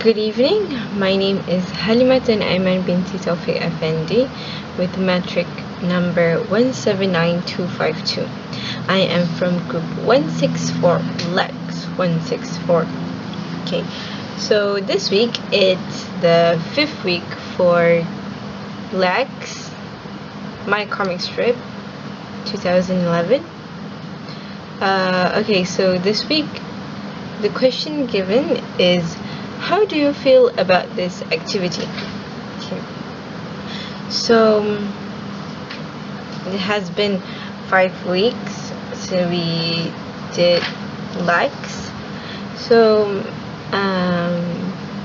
Good evening. My name is Halimatan Ayman binti Tawfiq Effendi with metric number 179252. I am from group 164, Lex 164. Okay, so this week it's the 5th week for Lex, my comic strip, 2011. Okay, so this week the question given is, how do you feel about this activity? Okay. So it has been 5 weeks since we did Lex. So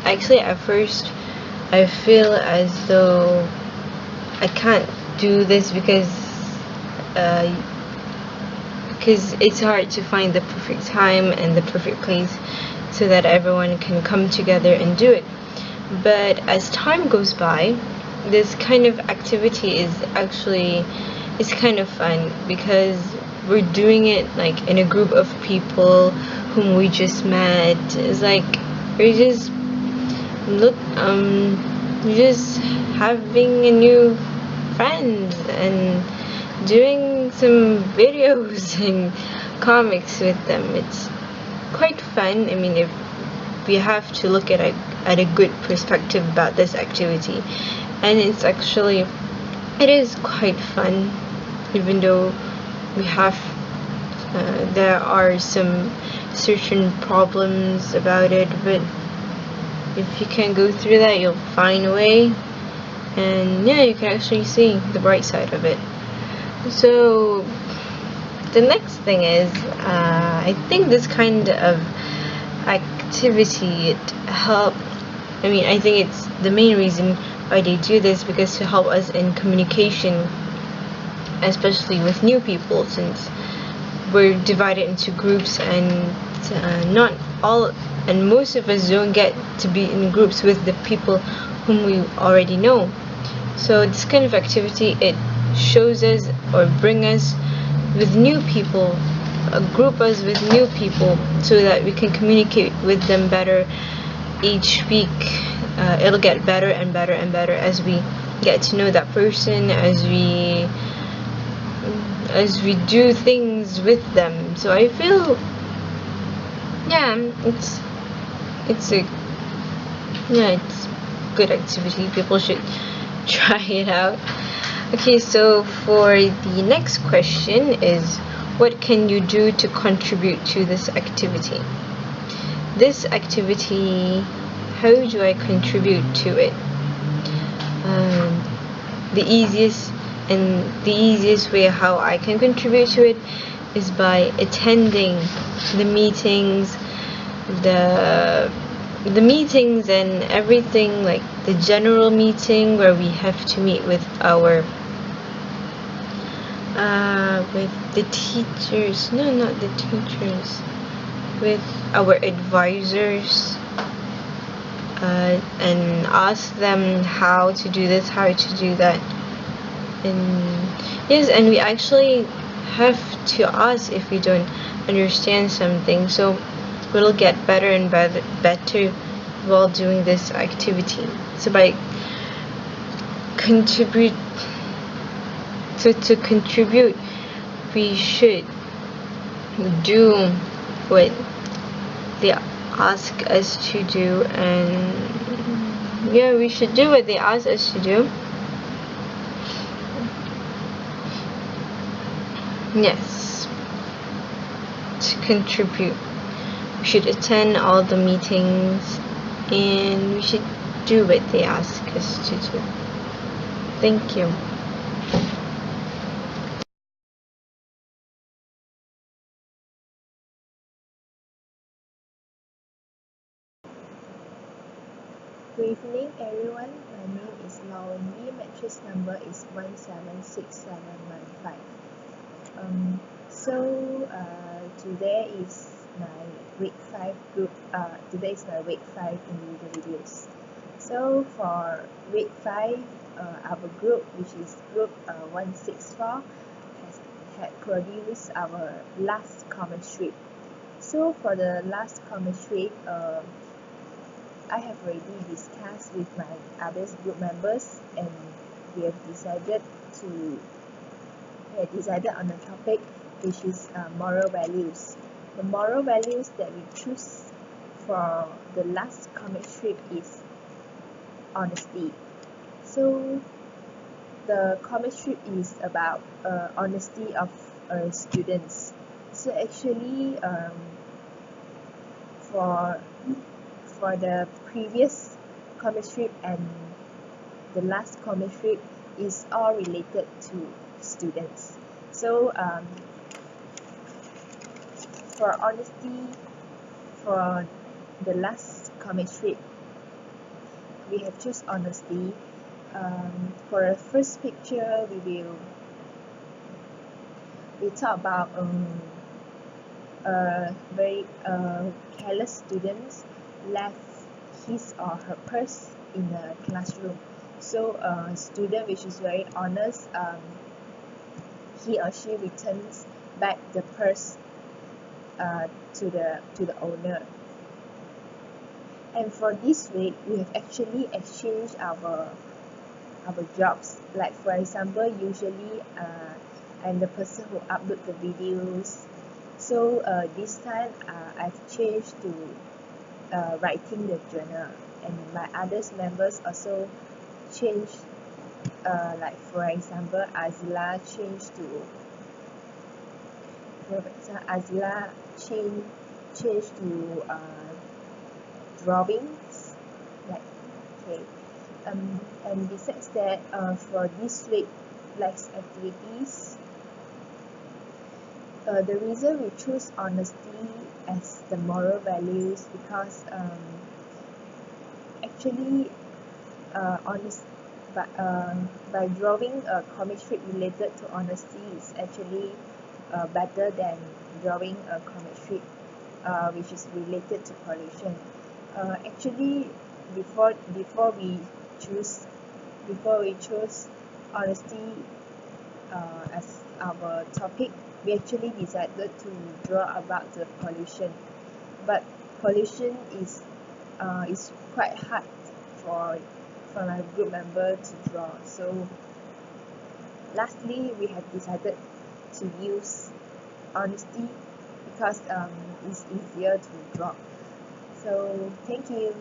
actually at first I feel as though I can't do this because it's hard to find the perfect time and the perfect place so that everyone can come together and do it. But as time goes by, this kind of activity is kind of fun because we're doing it like in a group of people whom we just met. It's like we're just just having a new friend and doing some videos and comics with them. It's quite fun. I mean, if we have to look at a good perspective about this activity, and it is quite fun, even though we have there are some certain problems about it, but if you can go through that, you'll find a way, and yeah, you can actually see the bright side of it. So the next thing is, I think this kind of activity I think it's the main reason why they do this, because to help us in communication, especially with new people, since we're divided into groups and not all and most of us don't get to be in groups with the people whom we already know. So this kind of activity, it shows us or bring us with new people, group us with new people, so that we can communicate with them better each week. It'll get better and better and better as we get to know that person, as we do things with them. So I feel, yeah, it's a good activity. People should try it out. Okay, so for the next question is, what can you do to contribute to this activity? This activity, how do I contribute to it? The easiest way how I can contribute to it is by attending the meetings, the meetings and everything, like the general meeting where we have to meet with our with the teachers, no, not the teachers, with our advisors, and ask them how to do this, how to do that. And yes, and we actually have to ask if we don't understand something, so we'll get better and better while doing this activity. So by contribute to contribute, we should do what they ask us to do, and yeah, we should do what they ask us to do. Yes, to contribute, we should attend all the meetings and we should do what they ask us to do. Thank you. Good evening, everyone. My name is Lauren Lee. Matrix number is 176715. Today is my week 5 group. Today is my week 5 individual videos. So for week 5, our group, which is group 164, had produced our last comic strip. So for the last comic strip, I have already discussed with my other group members, and we have decided on a topic which is moral values. The moral values that we choose for the last comic strip is honesty. So the comic strip is about honesty of students. So actually, for the previous comic strip and the last comic strip is all related to students. So for honesty, for the last comic strip, we have choose honesty. For the first picture, we talk about very careless students left his or her purse in a classroom. So a student which is very honest, he or she returns back the purse to the owner. And for this way, we have actually exchanged our jobs. Like for example, usually I'm the person who upload the videos. So this time I've changed to writing the journal, and my others members also changed. Like for example, Azila changed to drawings. Like okay. And besides that, for this week life's activities, the reason we choose honesty as the moral values because actually honest by drawing a comic strip related to honesty is actually better than drawing a comic strip which is related to pollution. Actually, before we choose honesty as our topic, we actually decided to draw about the pollution. But pollution is quite hard for my group member to draw. So lastly, we have decided to use honesty because it's easier to draw. So thank you.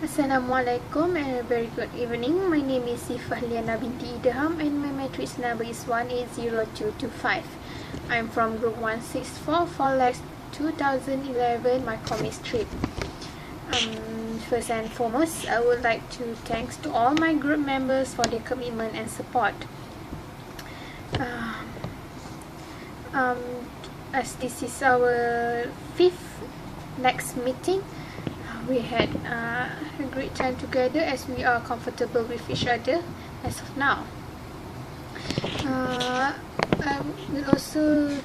Assalamualaikum and a very good evening. My name is Sifah Liana binti Idham and my matrix number is 180225. I'm from group 164 for Lex 2011, my comic strip. First and foremost, I would like to thanks to all my group members for their commitment and support. As this is our 5th next meeting, we had a great time together as we are comfortable with each other as of now. I would also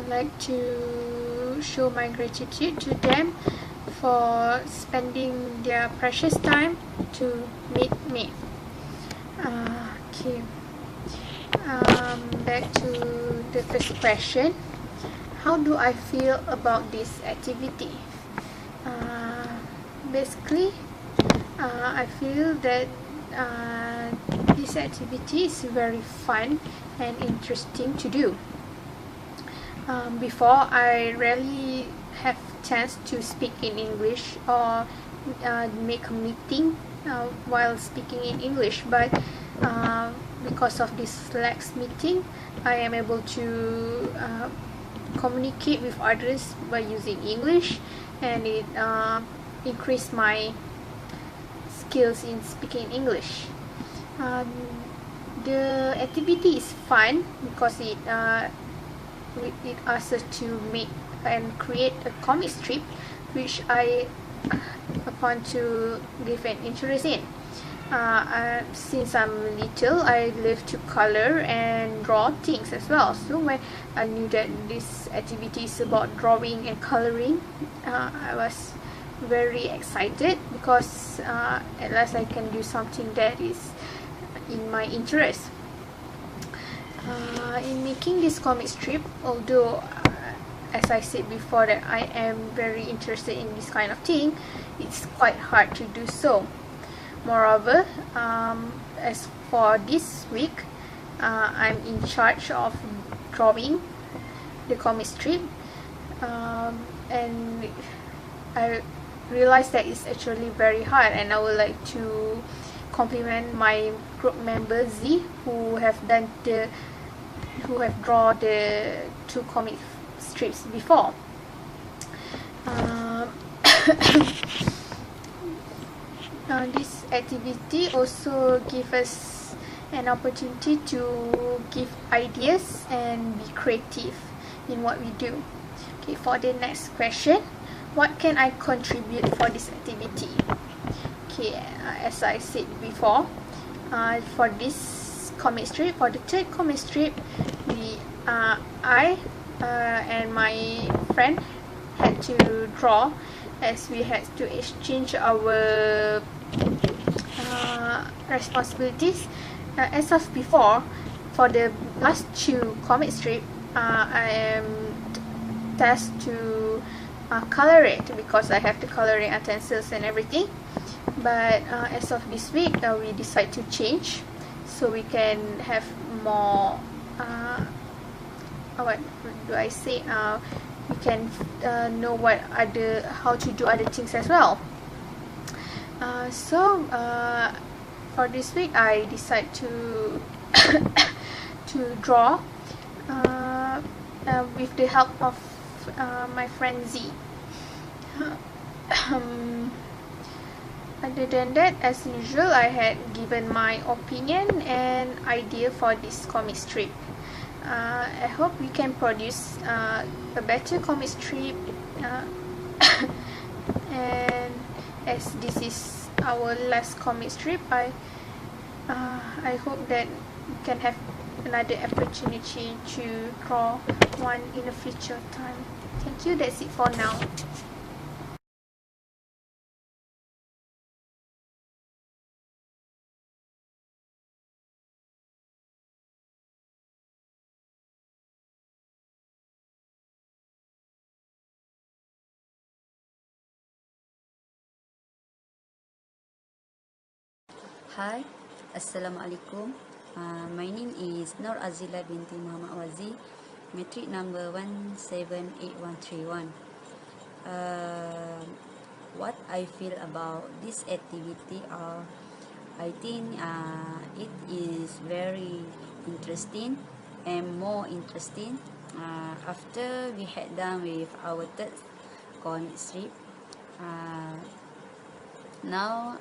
like to show my gratitude to them for spending their precious time to meet me. Okay. Back to the first question. How do I feel about this activity? Basically, I feel that this activity is very fun and interesting to do. Before, I rarely have chance to speak in English or make a meeting while speaking in English, but because of this Lex meeting, I am able to communicate with others by using English, and it increase my skills in speaking English. The activity is fun because it asks us to make and create a comic strip, which I upon to give an interest in. Since I'm little, I love to color and draw things as well. So when I knew that this activity is about drawing and coloring, I was very excited because at last I can do something that is in my interest. in making this comic strip, although as I said before that I am very interested in this kind of thing, it's quite hard to do so. Moreover, as for this week, I'm in charge of drawing the comic strip, and I realized that it's actually very hard, and I would like to compliment my group member Z, who have drawn the 2 comic strips before. This activity also gives us an opportunity to give ideas and be creative in what we do. Okay, for the next question, what can I contribute for this activity? Okay, as I said before, for this comic strip, for the 3rd comic strip, I and my friend had to draw, as we had to exchange our responsibilities. As of before, for the last 2 comic strip, I am tasked to color it, because I have the coloring utensils and everything. But as of this week, we decide to change, so we can have more what do I say, we can know how to do other things as well. So for this week, I decide to to draw with the help of my friend Z. Other than that, as usual, I had given my opinion and idea for this comic strip. I hope we can produce a better comic strip, and as this is our last comic strip, I hope that we can have another opportunity to draw one in the future time. Thank you, that's it for now. Hi, Assalamualaikum. My name is Nur Azila binti Muhammad Wazi, metric number 178131. What I feel about this activity I think it is very interesting and more interesting after we had done with our 3rd comic strip. Now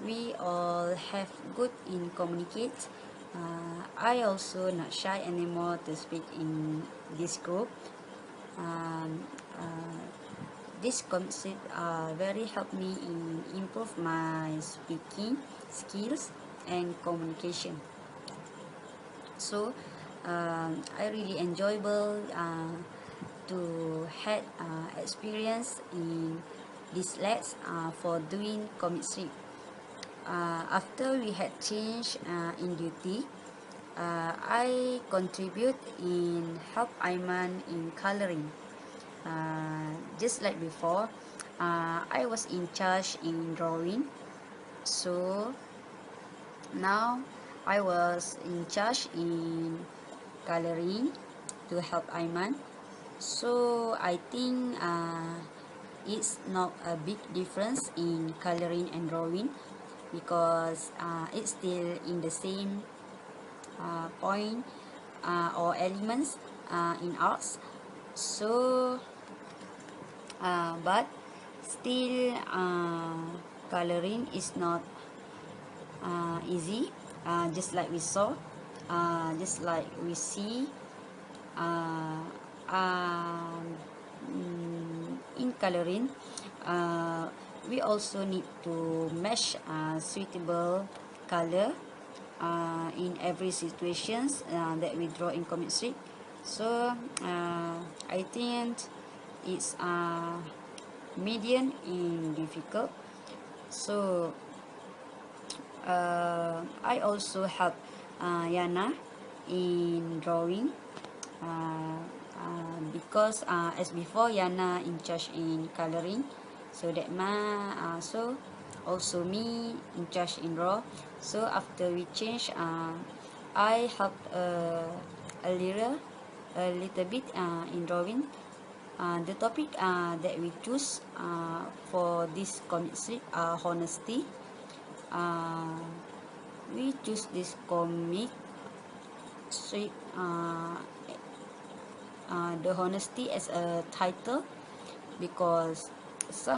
we all have good in communicate. I also not shy anymore to speak in this group. This concept very helped me in improve my speaking skills and communication. So I really enjoyable to had experience in this labs for doing comic strip. After we had changed in duty, I contribute in help Aiman in coloring. Just like before, I was in charge in drawing, so now I was in charge in coloring to help Aiman. So I think it's not a big difference in coloring and drawing, because it's still in the same point or elements in arts. So but still coloring is not easy, just like we saw, just like we see in coloring, we also need to match suitable color in every situations that we draw in comic strip. So I think it's medium in difficult. So I also help Yana in drawing because as before Yana in charge in coloring, so that so also me in charge in draw. So after we change, I help a little bit in drawing. The topic that we choose for this comic strip honesty. We choose this comic strip the honesty as a title because some